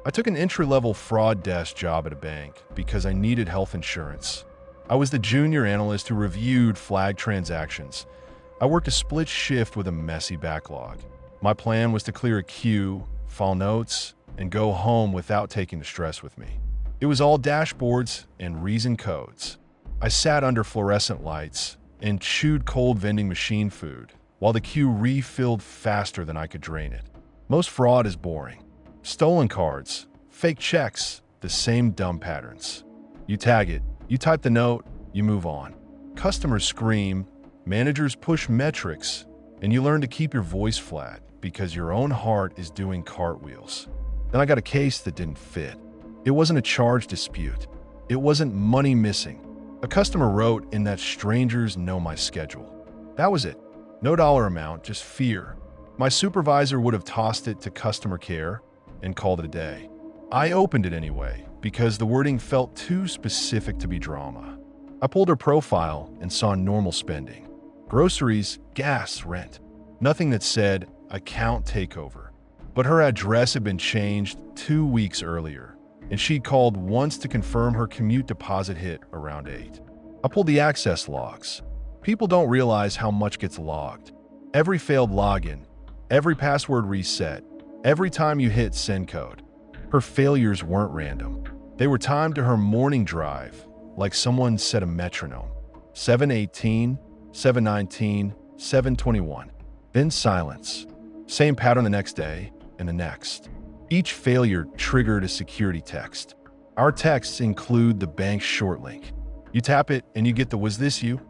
I took an entry-level fraud desk job at a bank because I needed health insurance. I was the junior analyst who reviewed flagged transactions. I worked a split shift with a messy backlog. My plan was to clear a queue, file notes, and go home without taking the stress with me. It was all dashboards and reason codes. I sat under fluorescent lights and chewed cold vending machine food while the queue refilled faster than I could drain it. Most fraud is boring. Stolen cards, fake checks, the same dumb patterns. You tag it, you type the note, you move on. Customers scream, managers push metrics, and you learn to keep your voice flat because your own heart is doing cartwheels. Then I got a case that didn't fit. It wasn't a charge dispute. It wasn't money missing. A customer wrote in that strangers know my schedule. That was it. No dollar amount, just fear. My supervisor would have tossed it to customer care and called it a day. I opened it anyway because the wording felt too specific to be drama. I pulled her profile and saw normal spending. Groceries, gas, rent. Nothing that said account takeover. But her address had been changed 2 weeks earlier, and she called once to confirm her commute deposit hit around 8. I pulled the access logs. People don't realize how much gets logged. Every failed login, every password reset, every time you hit send code. Her failures weren't random. They were timed to her morning drive, like someone set a metronome. 7:18, 7:19, 7:21. Then silence. Same pattern the next day and the next. Each failure triggered a security text. Our texts include the bank's short link. You tap it and you get the "was this you?"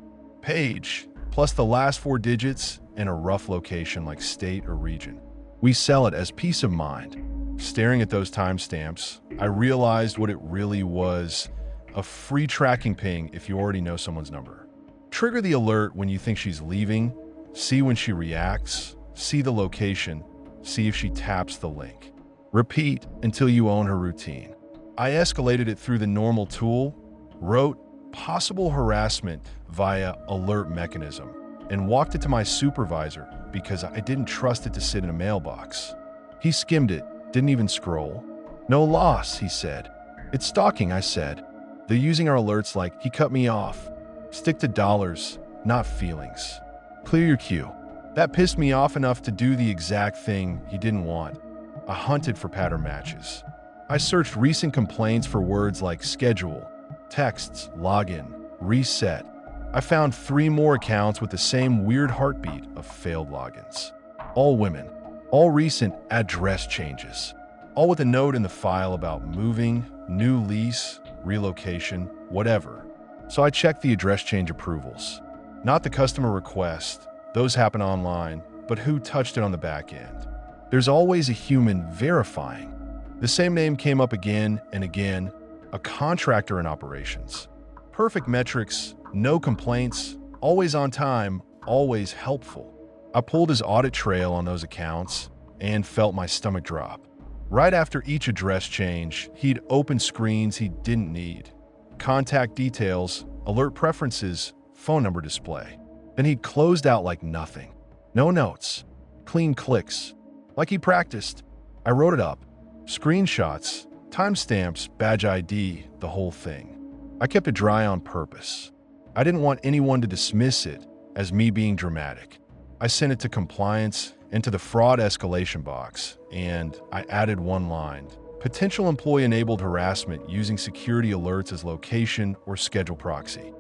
page, plus the last 4 digits and a rough location like state or region. We sell it as peace of mind. Staring at those timestamps, I realized what it really was: a free tracking ping if you already know someone's number. Trigger the alert when you think she's leaving, see when she reacts, see the location, see if she taps the link. Repeat until you own her routine. I escalated it through the normal tool, wrote possible harassment via alert mechanism, and walked it to my supervisor because I didn't trust it to sit in a mailbox. He skimmed it, didn't even scroll. "No loss," he said. "It's stalking," I said. "They're using our alerts like he cut me off." Stick to dollars, not feelings. Clear your queue. That pissed me off enough to do the exact thing he didn't want. I hunted for pattern matches. I searched recent complaints for words like schedule, texts, login, reset. I found 3 more accounts with the same weird heartbeat of failed logins. All women, all recent address changes, all with a note in the file about moving, new lease, relocation, whatever. So I checked the address change approvals. Not the customer request, those happen online, but who touched it on the back end. There's always a human verifying. The same name came up again and again, a contractor in operations. Perfect metrics, no complaints, always on time, always helpful. I pulled his audit trail on those accounts and felt my stomach drop. Right after each address change, he'd open screens he didn't need. Contact details, alert preferences, phone number display. Then he'd closed out like nothing. No notes, clean clicks. Like he practiced. I wrote it up. Screenshots, timestamps, badge ID, the whole thing. I kept it dry on purpose. I didn't want anyone to dismiss it as me being dramatic. I sent it to compliance and to the fraud escalation box, and I added one line: potential employee-enabled harassment using security alerts as location or schedule proxy.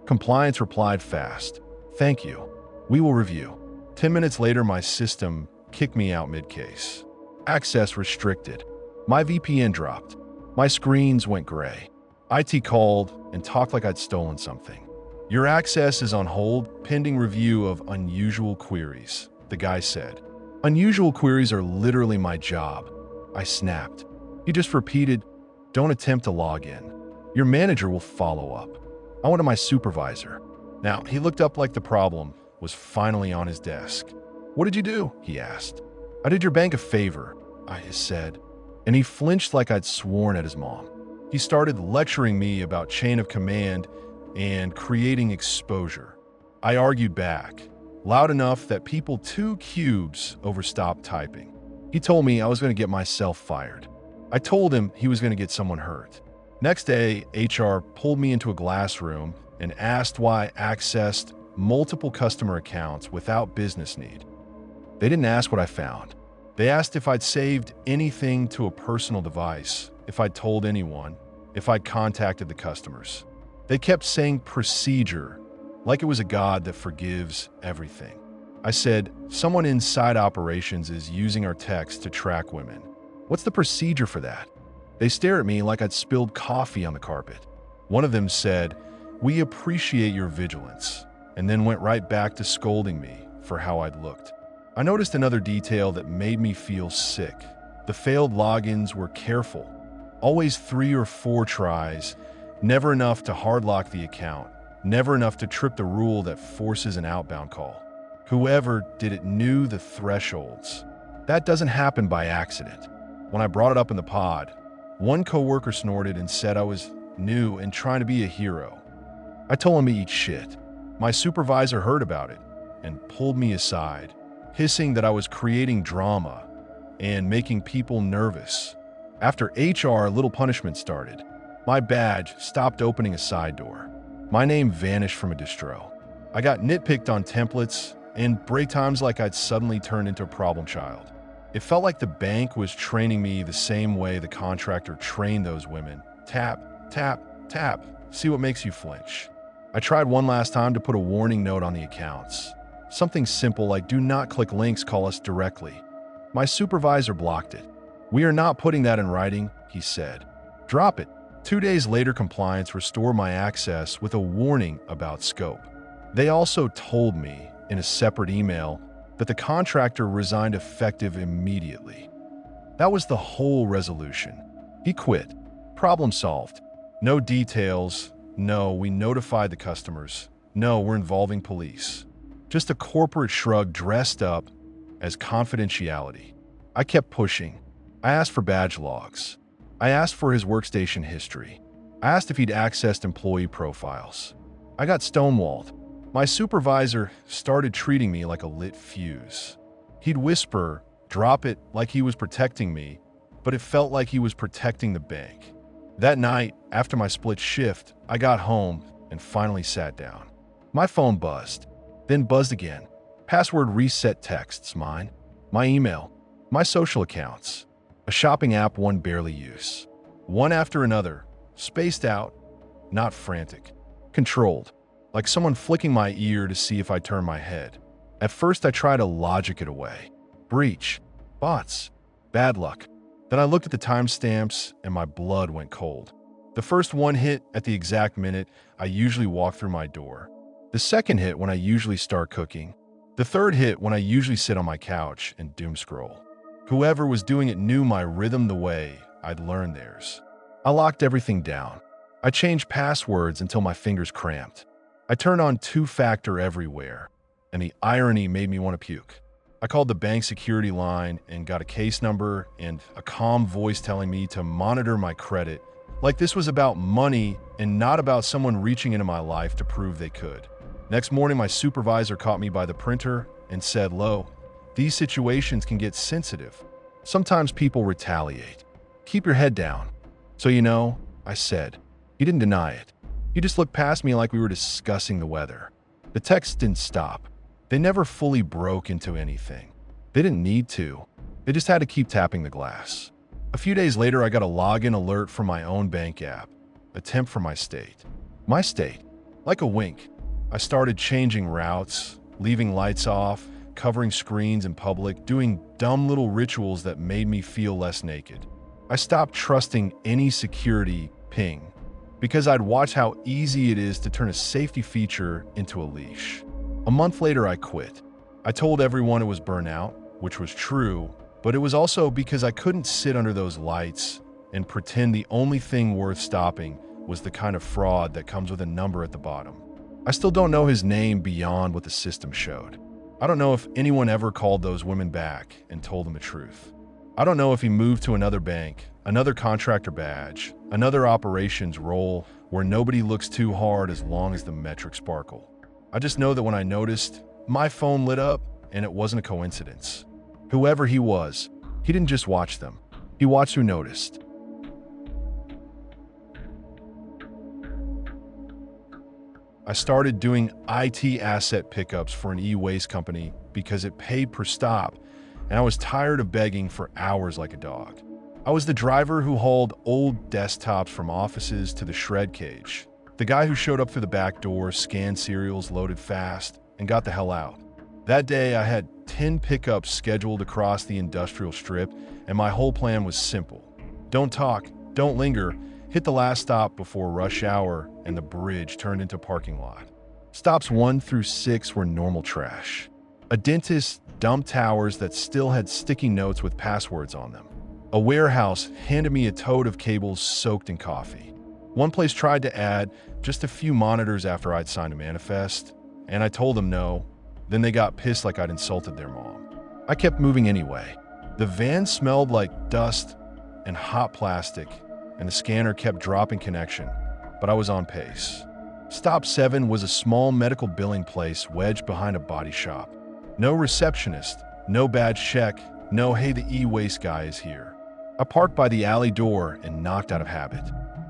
Compliance replied fast: "Thank you. We will review." 10 minutes later, my system kicked me out mid-case. Access restricted. My VPN dropped. My screens went gray. IT called and talked like I'd stolen something. "Your access is on hold pending review of unusual queries," the guy said. Unusual queries are literally my job. I snapped. He just repeated, "Don't attempt to log in. Your manager will follow up." I went to my supervisor. Now, he looked up like the problem was finally on his desk. "What did you do?" he asked. "I did your bank a favor," I said, and he flinched like I'd sworn at his mom. He started lecturing me about chain of command and creating exposure. I argued back, loud enough that people 2 cubes over stopped typing. He told me I was going to get myself fired. I told him he was going to get someone hurt. Next day, HR pulled me into a glass room and asked why I accessed multiple customer accounts without business need. They didn't ask what I found. They asked if I'd saved anything to a personal device, if I'd told anyone, if I'd contacted the customers. They kept saying procedure, like it was a god that forgives everything. I said, someone inside operations is using our text to track women. What's the procedure for that? They stare at me like I'd spilled coffee on the carpet. One of them said, we appreciate your vigilance, and then went right back to scolding me for how I'd looked. I noticed another detail that made me feel sick. The failed logins were careful. Always 3 or 4 tries, never enough to hardlock the account, never enough to trip the rule that forces an outbound call. Whoever did it knew the thresholds. That doesn't happen by accident. When I brought it up in the pod, one coworker snorted and said I was new and trying to be a hero. I told him to eat shit. My supervisor heard about it and pulled me aside, hissing that I was creating drama and making people nervous. After HR, a little punishment started. My badge stopped opening a side door. My name vanished from a distro. I got nitpicked on templates and break times like I'd suddenly turned into a problem child. It felt like the bank was training me the same way the contractor trained those women. Tap, tap, tap. See what makes you flinch. I tried one last time to put a warning note on the accounts. Something simple like do not click links, call us directly. My supervisor blocked it. We are not putting that in writing, he said. Drop it. 2 days later, compliance restored my access with a warning about scope. They also told me in a separate email that the contractor resigned effective immediately. That was the whole resolution. He quit. Problem solved. No details. No, we notified the customers. No, we're involving police. Just a corporate shrug dressed up as confidentiality. I kept pushing. I asked for badge logs. I asked for his workstation history. I asked if he'd accessed employee profiles. I got stonewalled. My supervisor started treating me like a lit fuse. He'd whisper, drop it, like he was protecting me, but it felt like he was protecting the bank. That night, after my split shift, I got home and finally sat down. My phone buzzed, then buzzed again. Password reset texts, mine, my email, my social accounts, a shopping app one barely use. One after another, spaced out, not frantic, controlled, like someone flicking my ear to see if I turn my head. At first, I tried to logic it away. Breach, bots, bad luck. Then I looked at the timestamps and my blood went cold. The first one hit at the exact minute I usually walk through my door. The second hit when I usually start cooking. The third hit when I usually sit on my couch and doom scroll. Whoever was doing it knew my rhythm the way I'd learned theirs. I locked everything down. I changed passwords until my fingers cramped. I turned on two-factor everywhere, and the irony made me want to puke. I called the bank security line and got a case number and a calm voice telling me to monitor my credit, like this was about money and not about someone reaching into my life to prove they could. Next morning, my supervisor caught me by the printer and said, "Lo, these situations can get sensitive. Sometimes people retaliate. Keep your head down." "So you know," I said. He didn't deny it. He just looked past me like we were discussing the weather. The texts didn't stop. They never fully broke into anything. They didn't need to. They just had to keep tapping the glass. A few days later, I got a login alert from my own bank app. A temp for my state. My state. Like a wink. I started changing routes, leaving lights off, covering screens in public, doing dumb little rituals that made me feel less naked. I stopped trusting any security ping because I'd watched how easy it is to turn a safety feature into a leash. A month later, I quit. I told everyone it was burnout, which was true, but it was also because I couldn't sit under those lights and pretend the only thing worth stopping was the kind of fraud that comes with a number at the bottom. I still don't know his name beyond what the system showed. I don't know if anyone ever called those women back and told them the truth. I don't know if he moved to another bank, another contractor badge, another operations role where nobody looks too hard as long as the metrics sparkle. I just know that when I noticed, my phone lit up and it wasn't a coincidence. Whoever he was, he didn't just watch them. He watched who noticed. I started doing IT asset pickups for an e-waste company because it paid per stop, and I was tired of begging for hours like a dog. I was the driver who hauled old desktops from offices to the shred cage, the guy who showed up through the back door, scanned serials, loaded fast, and got the hell out. That day, I had 10 pickups scheduled across the industrial strip, and my whole plan was simple. Don't talk, don't linger, hit the last stop before rush hour, and the bridge turned into parking lot. Stops 1 through 6 were normal trash. A dentist dumped towers that still had sticky notes with passwords on them. A warehouse handed me a tote of cables soaked in coffee. One place tried to add just a few monitors after I'd signed a manifest, and I told them no. Then they got pissed like I'd insulted their mom. I kept moving anyway. The van smelled like dust and hot plastic, and the scanner kept dropping connection, but I was on pace. Stop 7 was a small medical billing place wedged behind a body shop. No receptionist, no badge check, no "hey, the e-waste guy is here." I parked by the alley door and knocked out of habit.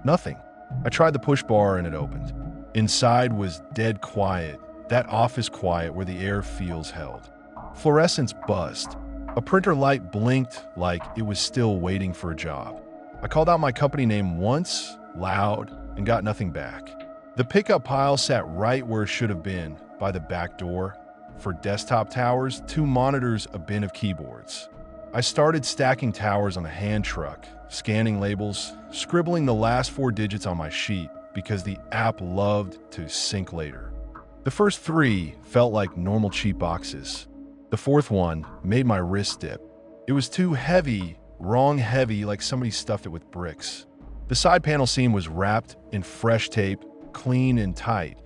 Nothing. I tried the push bar and it opened. Inside was dead quiet, that office quiet where the air feels held. Fluorescence buzzed. A printer light blinked like it was still waiting for a job. I called out my company name once, loud, and got nothing back. The pickup pile sat right where it should have been, by the back door. For desktop towers, 2 monitors, a bin of keyboards. I started stacking towers on a hand truck, scanning labels, scribbling the last 4 digits on my sheet because the app loved to sync later. The first 3 felt like normal cheap boxes. The 4th one made my wrist dip. It was too heavy, wrong heavy, like somebody stuffed it with bricks. The side panel seam was wrapped in fresh tape, clean and tight,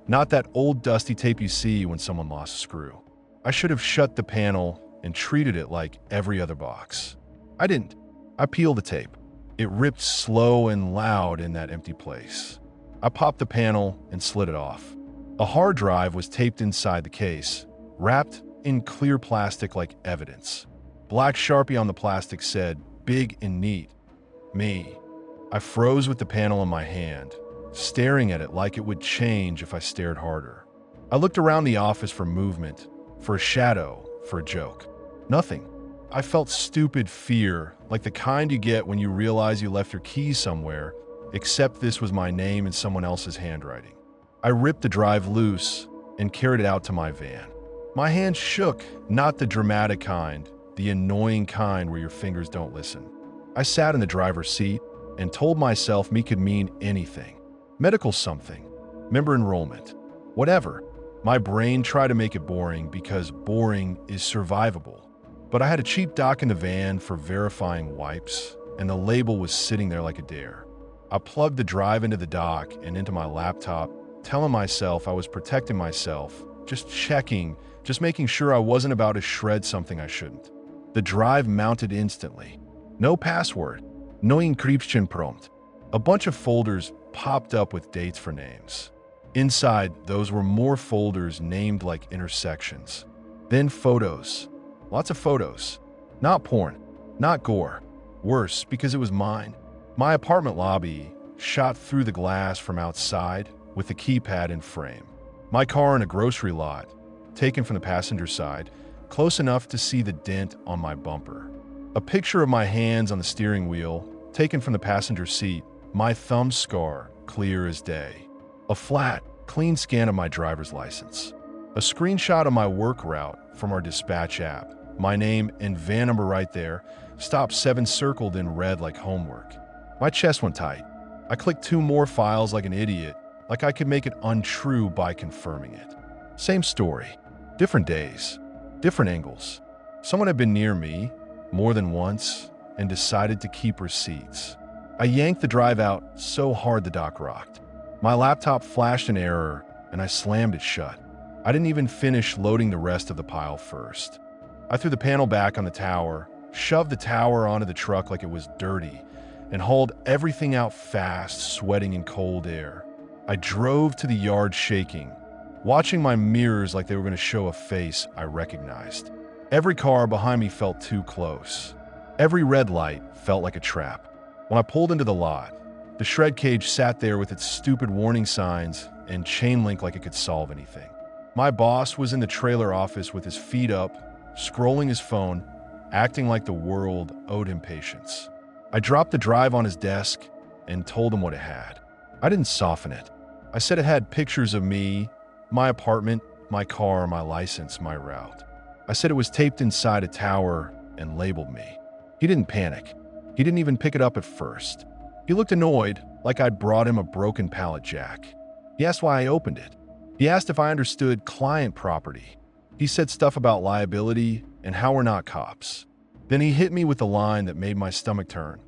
not that old dusty tape you see when someone lost a screw. I should have shut the panel and treated it like every other box. I didn't. I peeled the tape. It ripped slow and loud in that empty place. I popped the panel and slid it off. A hard drive was taped inside the case, wrapped in clear plastic like evidence. Black Sharpie on the plastic said, "Big and neat. Me." I froze with the panel in my hand, staring at it like it would change if I stared harder. I looked around the office for movement, for a shadow, for a joke. Nothing. I felt stupid fear, like the kind you get when you realize you left your keys somewhere, except this was my name in someone else's handwriting. I ripped the drive loose and carried it out to my van. My hand shook, not the dramatic kind, the annoying kind where your fingers don't listen. I sat in the driver's seat and told myself me could mean anything. Medical something, member enrollment, whatever. My brain tried to make it boring because boring is survivable. But I had a cheap dock in the van for verifying wipes, and the label was sitting there like a dare. I plugged the drive into the dock and into my laptop, telling myself I was protecting myself, just checking, just making sure I wasn't about to shred something I shouldn't. The drive mounted instantly. No password, no encryption prompt. A bunch of folders popped up with dates for names. Inside, those were more folders named like intersections. Then photos. Lots of photos. Not porn. Not gore. Worse, because it was mine. My apartment lobby, shot through the glass from outside with the keypad in frame. My car in a grocery lot, taken from the passenger side, close enough to see the dent on my bumper. A picture of my hands on the steering wheel, taken from the passenger seat, my thumb scar, clear as day. A flat, clean scan of my driver's license. A screenshot of my work route from our dispatch app. My name and van number right there, stop 7 circled in red like homework. My chest went tight. I clicked 2 more files like an idiot, like I could make it untrue by confirming it. Same story. Different days. Different angles. Someone had been near me, more than once, and decided to keep receipts. I yanked the drive out so hard the dock rocked. My laptop flashed an error, and I slammed it shut. I didn't even finish loading the rest of the pile first. I threw the panel back on the tower, shoved the tower onto the truck like it was dirty, and hauled everything out fast, sweating in cold air. I drove to the yard shaking, watching my mirrors like they were going to show a face I recognized. Every car behind me felt too close. Every red light felt like a trap. When I pulled into the lot, the shred cage sat there with its stupid warning signs and chain link like it could solve anything. My boss was in the trailer office with his feet up, scrolling his phone, acting like the world owed him patience. I dropped the drive on his desk and told him what it had. I didn't soften it. I said it had pictures of me, my apartment, my car, my license, my route. I said it was taped inside a tower and labeled me. He didn't panic. He didn't even pick it up at first. He looked annoyed, like I'd brought him a broken pallet jack. He asked why I opened it. He asked if I understood client property. He said stuff about liability and how we're not cops. Then he hit me with the line that made my stomach turn.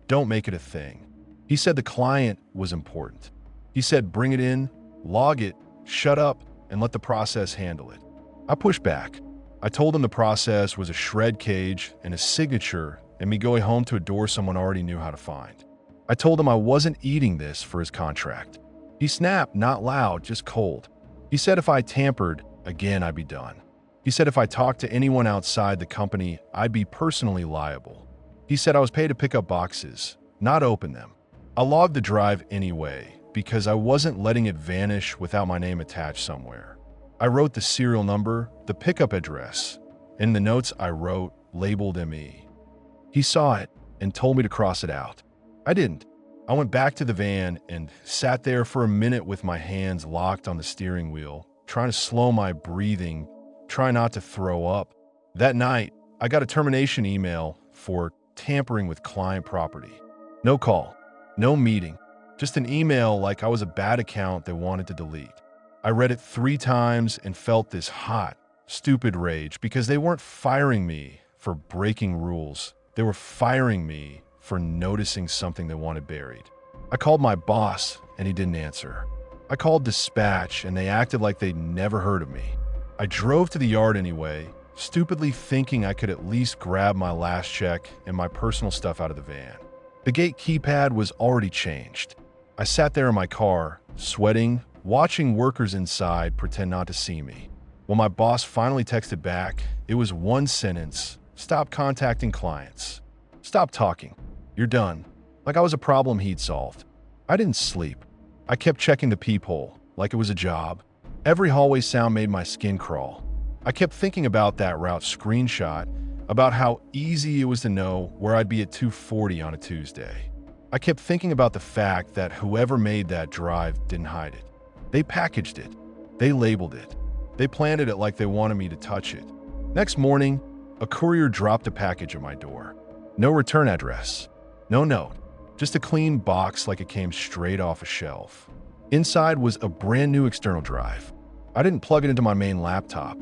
Don't make it a thing. He said the client was important. He said bring it in, log it, shut up, and let the process handle it. I pushed back. I told him the process was a shred cage and a signature and me going home to a door someone already knew how to find. I told him I wasn't eating this for his contract. He snapped, not loud, just cold. He said if I tampered, again, I'd be done. He said if I talked to anyone outside the company, I'd be personally liable. He said I was paid to pick up boxes, not open them. I logged the drive anyway, because I wasn't letting it vanish without my name attached somewhere. I wrote the serial number, the pickup address. In the notes I wrote, labeled ME. He saw it and told me to cross it out. I didn't. I went back to the van and sat there for a minute with my hands locked on the steering wheel, trying to slow my breathing, trying not to throw up. That night, I got a termination email for tampering with client property. No call, no meeting, just an email like I was a bad account they wanted to delete. I read it 3 times and felt this hot, stupid rage because they weren't firing me for breaking rules. They were firing me for noticing something they wanted buried. I called my boss and he didn't answer. I called dispatch and they acted like they'd never heard of me. I drove to the yard anyway, stupidly thinking I could at least grab my last check and my personal stuff out of the van. The gate keypad was already changed. I sat there in my car, sweating, watching workers inside pretend not to see me. When my boss finally texted back, it was one sentence: stop contacting clients. Stop talking. You're done. Like I was a problem he'd solved. I didn't sleep. I kept checking the peephole, like it was a job. Every hallway sound made my skin crawl. I kept thinking about that route screenshot, about how easy it was to know where I'd be at 2:40 on a Tuesday. I kept thinking about the fact that whoever made that drive didn't hide it. They packaged it. They labeled it. They planted it like they wanted me to touch it. Next morning, a courier dropped a package at my door. No return address. No note. Just a clean box like it came straight off a shelf. Inside was a brand new external drive. I didn't plug it into my main laptop.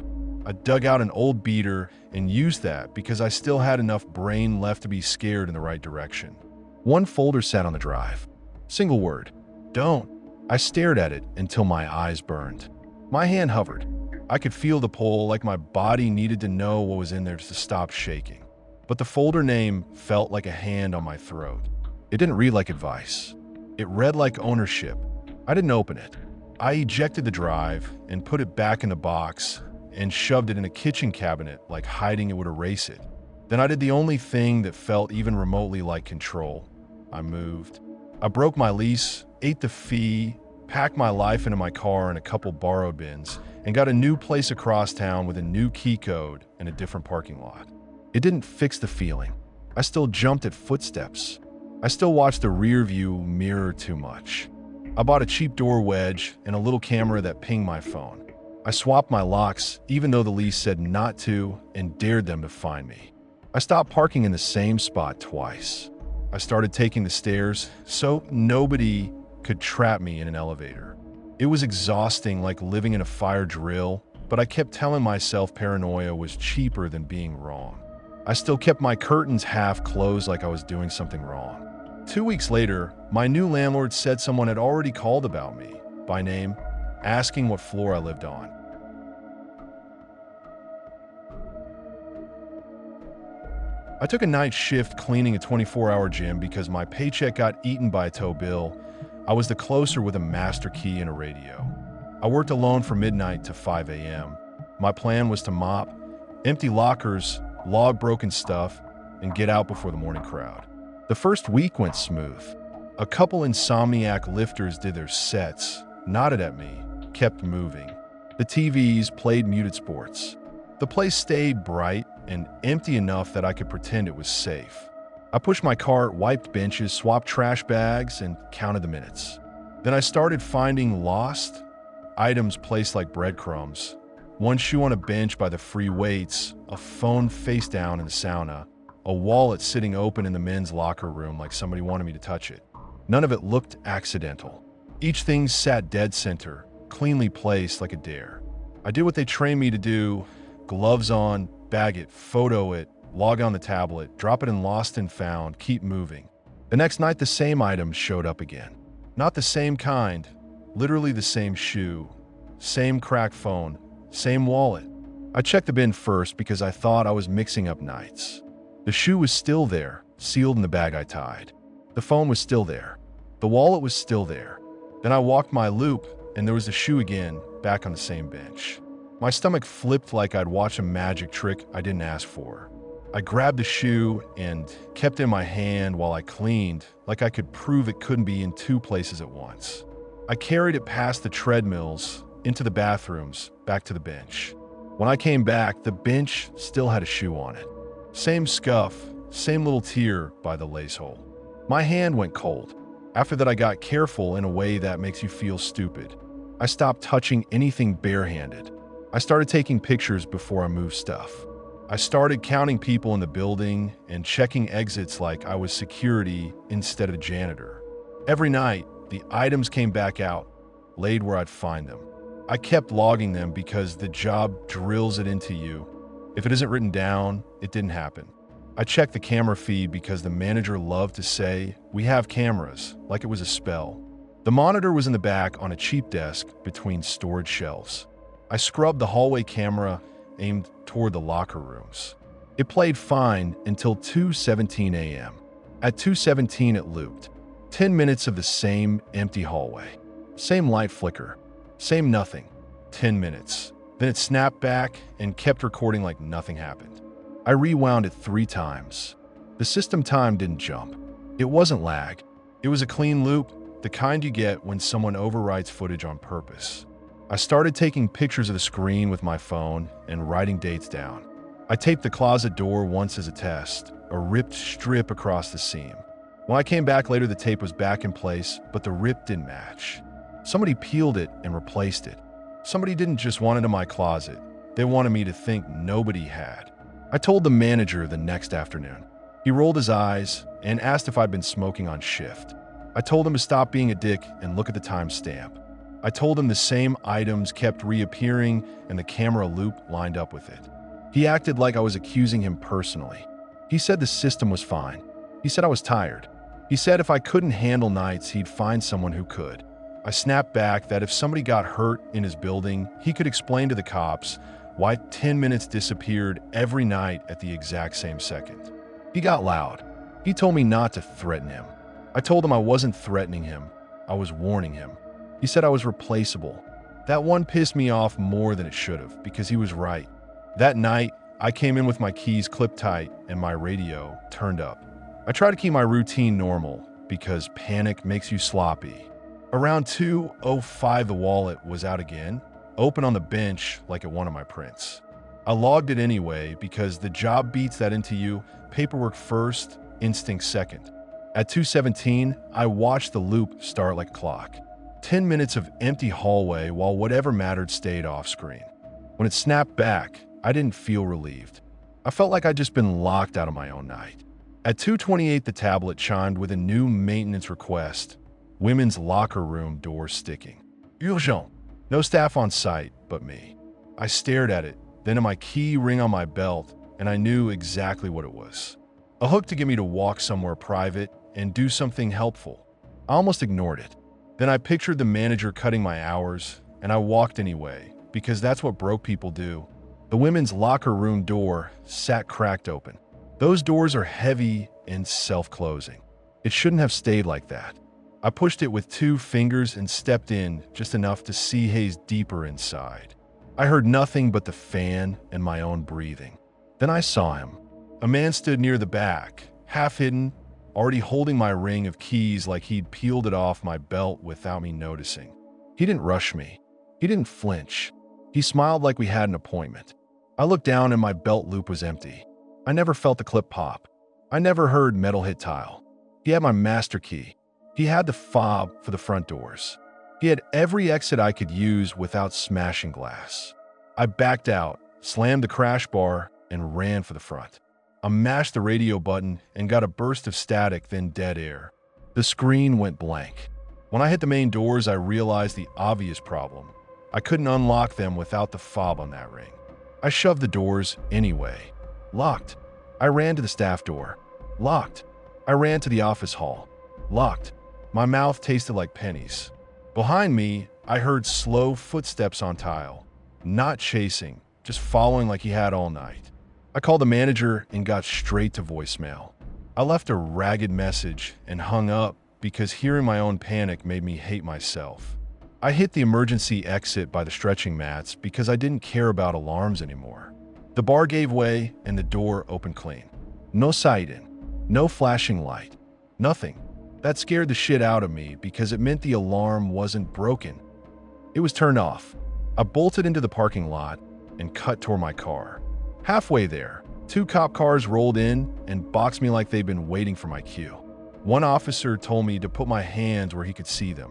I dug out an old beater and used that because I still had enough brain left to be scared in the right direction. One folder sat on the drive. Single word: don't. I stared at it until my eyes burned. My hand hovered. I could feel the pull, like my body needed to know what was in there to stop shaking. But the folder name felt like a hand on my throat. It didn't read like advice. It read like ownership. I didn't open it. I ejected the drive and put it back in the box and shoved it in a kitchen cabinet like hiding it would erase it. Then I did the only thing that felt even remotely like control. I moved. I broke my lease, ate the fee, packed my life into my car and a couple borrowed bins, and got a new place across town with a new key code and a different parking lot. It didn't fix the feeling. I still jumped at footsteps. I still watched the rear view mirror too much. I bought a cheap door wedge and a little camera that pinged my phone. I swapped my locks even though the lease said not to and dared them to find me. I stopped parking in the same spot twice. I started taking the stairs so nobody could trap me in an elevator. It was exhausting, like living in a fire drill, but I kept telling myself paranoia was cheaper than being wrong. I still kept my curtains half closed like I was doing something wrong. 2 weeks later, my new landlord said someone had already called about me, by name, asking what floor I lived on. I took a night shift cleaning a 24-hour gym because my paycheck got eaten by a tow bill. I was the closer with a master key and a radio. I worked alone from midnight to 5 a.m. My plan was to mop, empty lockers, log broken stuff, and get out before the morning crowd. The first week went smooth. A couple insomniac lifters did their sets, nodded at me, kept moving. The TVs played muted sports. The place stayed bright and empty enough that I could pretend it was safe. I pushed my cart, wiped benches, swapped trash bags, and counted the minutes. Then I started finding lost items placed like breadcrumbs. One shoe on a bench by the free weights, a phone face down in the sauna, a wallet sitting open in the men's locker room like somebody wanted me to touch it. None of it looked accidental. Each thing sat dead center, cleanly placed like a dare. I did what they trained me to do: gloves on, bag it, photo it, log on the tablet, drop it in lost and found, keep moving. The next night, the same items showed up again. Not the same kind, literally the same shoe, same cracked phone, same wallet. I checked the bin first because I thought I was mixing up nights. The shoe was still there, sealed in the bag I tied. The phone was still there. The wallet was still there. Then I walked my loop, and there was the shoe again, back on the same bench. My stomach flipped like I'd watched a magic trick I didn't ask for. I grabbed the shoe and kept it in my hand while I cleaned, like I could prove it couldn't be in two places at once. I carried it past the treadmills, into the bathrooms, back to the bench. When I came back, the bench still had a shoe on it. Same scuff, same little tear by the lace hole. My hand went cold. After that, I got careful in a way that makes you feel stupid. I stopped touching anything barehanded. I started taking pictures before I moved stuff. I started counting people in the building and checking exits like I was security instead of janitor. Every night, the items came back out, laid where I'd find them. I kept logging them because the job drills it into you. If it isn't written down, it didn't happen. I checked the camera feed because the manager loved to say, "We have cameras," like it was a spell. The monitor was in the back on a cheap desk between storage shelves. I scrubbed the hallway camera aimed toward the locker rooms. It played fine until 2:17 a.m. At 2:17 it looped. 10 minutes of the same empty hallway. Same light flicker. Same nothing. 10 minutes. Then it snapped back and kept recording like nothing happened. I rewound it 3 times. The system time didn't jump. It wasn't lag. It was a clean loop, the kind you get when someone overwrites footage on purpose. I started taking pictures of the screen with my phone and writing dates down. I taped the closet door once as a test, a ripped strip across the seam. When I came back later, the tape was back in place, but the rip didn't match. Somebody peeled it and replaced it. Somebody didn't just want it in my closet. They wanted me to think nobody had. I told the manager the next afternoon. He rolled his eyes and asked if I'd been smoking on shift. I told him to stop being a dick and look at the timestamp. I told him the same items kept reappearing and the camera loop lined up with it. He acted like I was accusing him personally. He said the system was fine. He said I was tired. He said if I couldn't handle nights, he'd find someone who could. I snapped back that if somebody got hurt in his building, he could explain to the cops why 10 minutes disappeared every night at the exact same second. He got loud. He told me not to threaten him. I told him I wasn't threatening him. I was warning him. He said I was replaceable. That one pissed me off more than it should have because he was right. That night, I came in with my keys clipped tight and my radio turned up. I try to keep my routine normal because panic makes you sloppy. Around 2:05, the wallet was out again, open on the bench like it wanted my prints. I logged it anyway because the job beats that into you, paperwork first, instinct second. At 2:17, I watched the loop start like a clock. 10 minutes of empty hallway while whatever mattered stayed off screen. When it snapped back, I didn't feel relieved. I felt like I'd just been locked out of my own night. At 2:28, the tablet chimed with a new maintenance request. Women's locker room door sticking. Urgent. No staff on site but me. I stared at it, then at my key ring on my belt, and I knew exactly what it was. A hook to get me to walk somewhere private and do something helpful. I almost ignored it. Then I pictured the manager cutting my hours, and I walked anyway, because that's what broke people do. The women's locker room door sat cracked open. Those doors are heavy and self-closing. It shouldn't have stayed like that. I pushed it with 2 fingers and stepped in just enough to see haze deeper inside. I heard nothing but the fan and my own breathing. Then I saw him. A man stood near the back, half hidden, already holding my ring of keys like he'd peeled it off my belt without me noticing. He didn't rush me. He didn't flinch. He smiled like we had an appointment. I looked down and my belt loop was empty. I never felt the clip pop. I never heard metal hit tile. He had my master key. He had the fob for the front doors. He had every exit I could use without smashing glass. I backed out, slammed the crash bar, and ran for the front. I mashed the radio button and got a burst of static, then dead air. The screen went blank. When I hit the main doors, I realized the obvious problem. I couldn't unlock them without the fob on that ring. I shoved the doors anyway. Locked. I ran to the staff door. Locked. I ran to the office hall. Locked. My mouth tasted like pennies. Behind me, I heard slow footsteps on tile. Not chasing, just following like he had all night. I called the manager and got straight to voicemail. I left a ragged message and hung up because hearing my own panic made me hate myself. I hit the emergency exit by the stretching mats because I didn't care about alarms anymore. The bar gave way and the door opened clean. No siren, no flashing light, nothing. That scared the shit out of me because it meant the alarm wasn't broken. It was turned off. I bolted into the parking lot and cut toward my car. Halfway there, 2 cop cars rolled in and boxed me like they'd been waiting for my cue. One officer told me to put my hands where he could see them.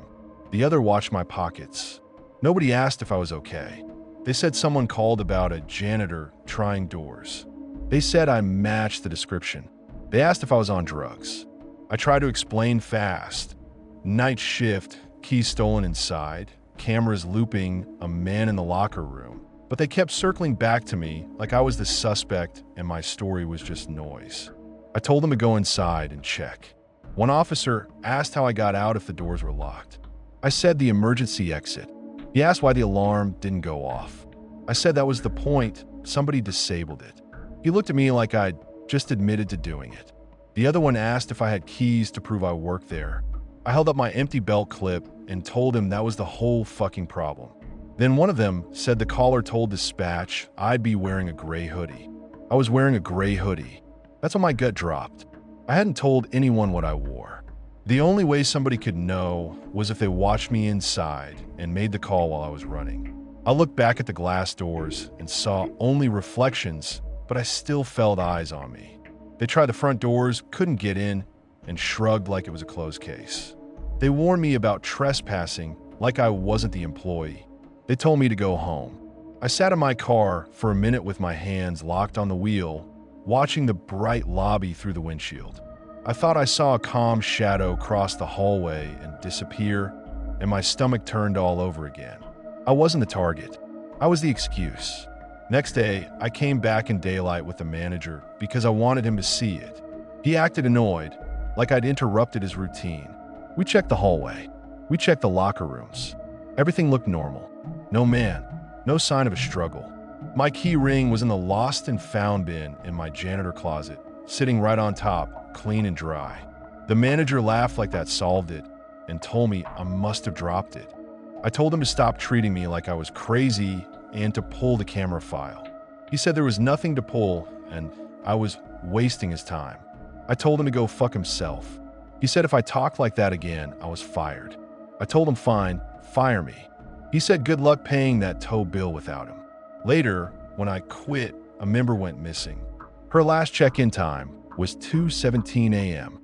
The other watched my pockets. Nobody asked if I was okay. They said someone called about a janitor trying doors. They said I matched the description. They asked if I was on drugs. I tried to explain fast. Night shift, keys stolen inside, cameras looping, a man in the locker room. But they kept circling back to me like I was the suspect and my story was just noise. I told them to go inside and check. One officer asked how I got out if the doors were locked. I said the emergency exit. He asked why the alarm didn't go off. I said that was the point, somebody disabled it. He looked at me like I'd just admitted to doing it. The other one asked if I had keys to prove I worked there. I held up my empty belt clip and told him that was the whole fucking problem. Then one of them said the caller told dispatch I'd be wearing a gray hoodie. I was wearing a gray hoodie. That's when my gut dropped. I hadn't told anyone what I wore. The only way somebody could know was if they watched me inside and made the call while I was running. I looked back at the glass doors and saw only reflections, but I still felt eyes on me. They tried the front doors, couldn't get in, and shrugged like it was a closed case. They warned me about trespassing like I wasn't the employee. They told me to go home. I sat in my car for a minute with my hands locked on the wheel, watching the bright lobby through the windshield. I thought I saw a calm shadow cross the hallway and disappear, and my stomach turned all over again. I wasn't the target. I was the excuse. Next day, I came back in daylight with the manager because I wanted him to see it. He acted annoyed, like I'd interrupted his routine. We checked the hallway. We checked the locker rooms. Everything looked normal. No man, no sign of a struggle. My key ring was in the lost and found bin in my janitor closet, sitting right on top, clean and dry. The manager laughed like that solved it and told me I must have dropped it. I told him to stop treating me like I was crazy and to pull the camera file. He said there was nothing to pull and I was wasting his time. I told him to go fuck himself. He said if I talked like that again, I was fired. I told him fine, fire me. He said good luck paying that tow bill without him. Later, when I quit, a member went missing. Her last check-in time was 2:17 a.m.